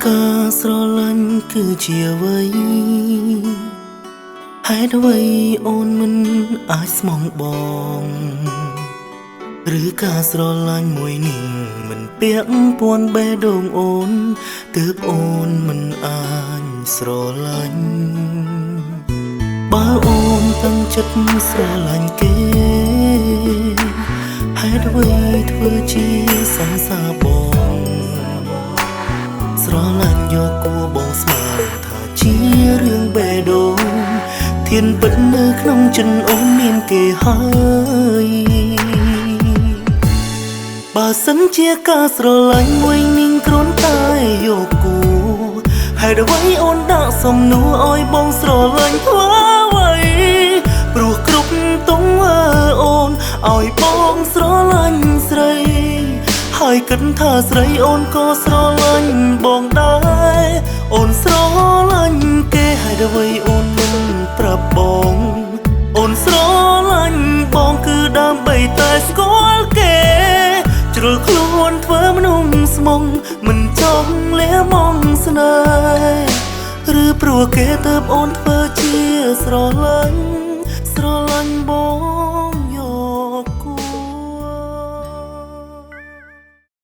ការស្រឡាញ់គឺជាអ្វីហេតុអ្វីអូនមិនអាចស្មងបងឬការស្រឡាញ់មួយនេះមិនពាក់ព័ន្ធបេះដូងអូនទើបអូនមិនអាចស្រឡាញ់បើអូនតាំងចិត្តស្រឡាញ់គេហេតុអ្វីធ្វើជាសង្សារបងស្រឡាញ់យកគួរបងស្មានថាជារឿងបេះដូងធានពិតនៅក្នុងចិត្តអូនមានគេហើយបើសិនជាការស្រឡាញ់មួយនឹងគ្រាន់តែយកគូហេតុអ្វីអូនដាក់សំណួរឲ្យបងស្រឡាញ់ធ្វើអ្វីព្រោះគ្រប់ទង្វើអូនឲ្យបងស្រឡាញ់ស្រីហើយគិតថាស្រីអូនក៏ស្រឡាញ់បងដែរអូនស្រឡាញ់គេហេតុអ្វីអូនមិនប្រាប់បងអូនស្រឡាញ់បងគឺដើម្បីតែស្គាល់គេជ្រុលខ្លួនធ្វើមនុស្សស្មុងមិនចង់លះមងស្នេហ៍ឬព្រោះគេទៅអូនធ្វើជាស្រឡាញ់បង